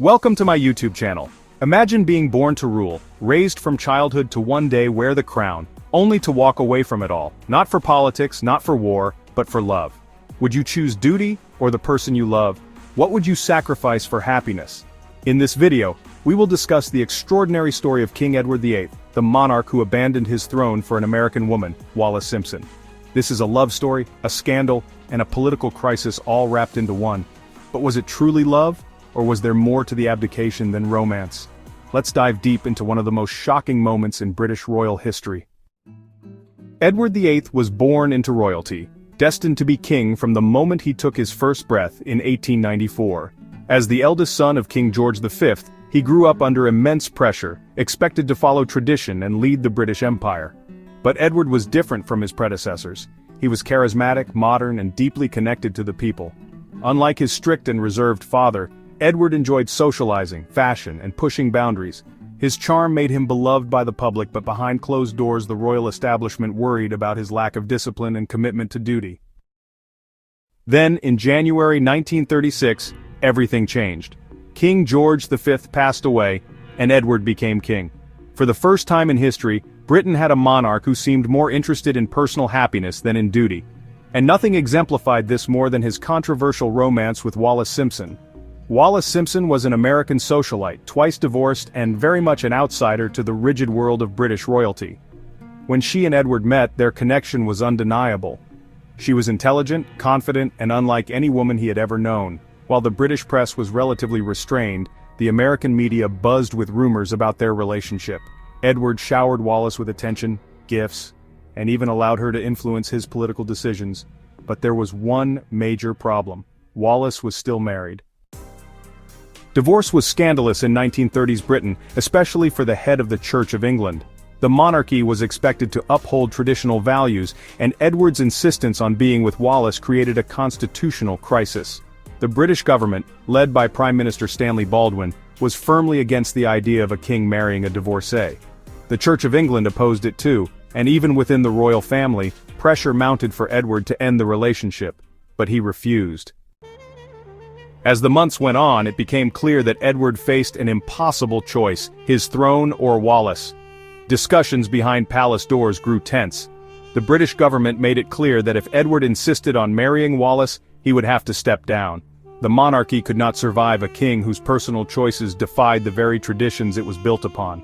Welcome to my YouTube channel. Imagine being born to rule, raised from childhood to one day wear the crown, only to walk away from it all, not for politics, not for war, but for love. Would you choose duty, or the person you love? What would you sacrifice for happiness? In this video, we will discuss the extraordinary story of King Edward VIII, the monarch who abandoned his throne for an American woman, Wallis Simpson. This is a love story, a scandal, and a political crisis all wrapped into one. But was it truly love? Or was there more to the abdication than romance? Let's dive deep into one of the most shocking moments in British royal history. Edward VIII was born into royalty, destined to be king from the moment he took his first breath in 1894. As the eldest son of King George V, he grew up under immense pressure, expected to follow tradition and lead the British Empire. But Edward was different from his predecessors. He was charismatic, modern, and deeply connected to the people. Unlike his strict and reserved father, Edward enjoyed socializing, fashion, and pushing boundaries. His charm made him beloved by the public, but behind closed doors the royal establishment worried about his lack of discipline and commitment to duty. Then, in January 1936, everything changed. King George V passed away, and Edward became king. For the first time in history, Britain had a monarch who seemed more interested in personal happiness than in duty. And nothing exemplified this more than his controversial romance with Wallis Simpson. Wallis Simpson was an American socialite, twice divorced and very much an outsider to the rigid world of British royalty. When she and Edward met, their connection was undeniable. She was intelligent, confident, and unlike any woman he had ever known. While the British press was relatively restrained, the American media buzzed with rumors about their relationship. Edward showered Wallis with attention, gifts, and even allowed her to influence his political decisions. But there was one major problem. Wallis was still married. Divorce was scandalous in 1930s Britain, especially for the head of the Church of England. The monarchy was expected to uphold traditional values, and Edward's insistence on being with Wallis created a constitutional crisis. The British government, led by Prime Minister Stanley Baldwin, was firmly against the idea of a king marrying a divorcée. The Church of England opposed it too, and even within the royal family, pressure mounted for Edward to end the relationship, but he refused. As the months went on, it became clear that Edward faced an impossible choice, his throne or Wallis. Discussions behind palace doors grew tense. The British government made it clear that if Edward insisted on marrying Wallis, he would have to step down. The monarchy could not survive a king whose personal choices defied the very traditions it was built upon.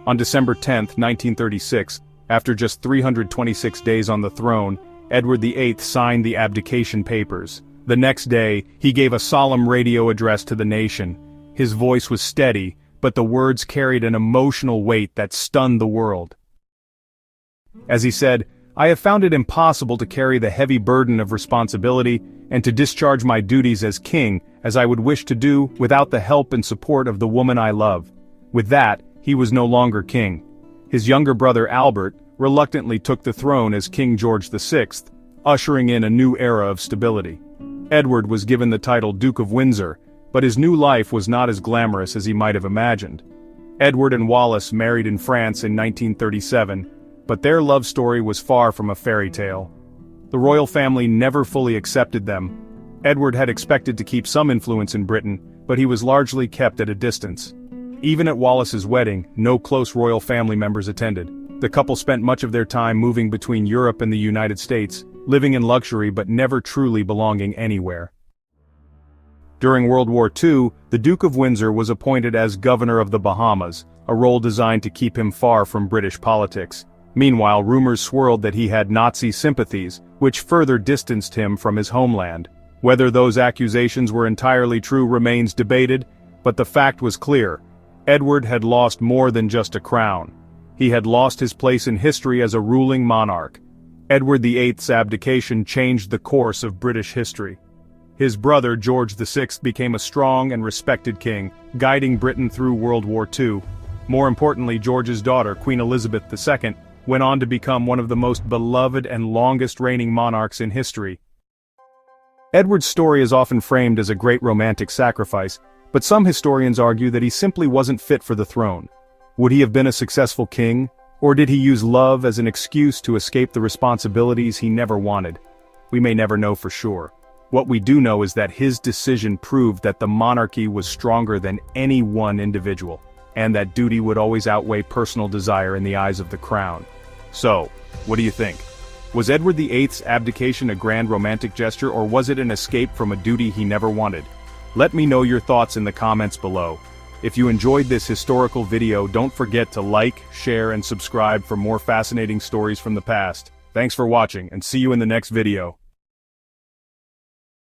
On December 10, 1936, after just 326 days on the throne, Edward VIII signed the abdication papers. The next day, he gave a solemn radio address to the nation. His voice was steady, but the words carried an emotional weight that stunned the world. As he said, "I have found it impossible to carry the heavy burden of responsibility and to discharge my duties as king as I would wish to do without the help and support of the woman I love." With that, he was no longer king. His younger brother Albert reluctantly took the throne as King George VI, ushering in a new era of stability. Edward was given the title Duke of Windsor, but his new life was not as glamorous as he might have imagined. Edward and Wallis married in France in 1937, but their love story was far from a fairy tale. The royal family never fully accepted them. Edward had expected to keep some influence in Britain, but he was largely kept at a distance. Even at Wallis's wedding, no close royal family members attended. The couple spent much of their time moving between Europe and the United States, living in luxury but never truly belonging anywhere. During World War II, the Duke of Windsor was appointed as Governor of the Bahamas, a role designed to keep him far from British politics. Meanwhile, rumors swirled that he had Nazi sympathies, which further distanced him from his homeland. Whether those accusations were entirely true remains debated, but the fact was clear. Edward had lost more than just a crown. He had lost his place in history as a ruling monarch. Edward VIII's abdication changed the course of British history. His brother George VI became a strong and respected king, guiding Britain through World War II. More importantly, George's daughter, Queen Elizabeth II, went on to become one of the most beloved and longest-reigning monarchs in history. Edward's story is often framed as a great romantic sacrifice, but some historians argue that he simply wasn't fit for the throne. Would he have been a successful king, or did he use love as an excuse to escape the responsibilities he never wanted? We may never know for sure. What we do know is that his decision proved that the monarchy was stronger than any one individual, and that duty would always outweigh personal desire in the eyes of the crown. So, what do you think? Was Edward VIII's abdication a grand romantic gesture, or was it an escape from a duty he never wanted? Let me know your thoughts in the comments below. If you enjoyed this historical video, don't forget to like, share, and subscribe for more fascinating stories from the past. Thanks for watching, and see you in the next video.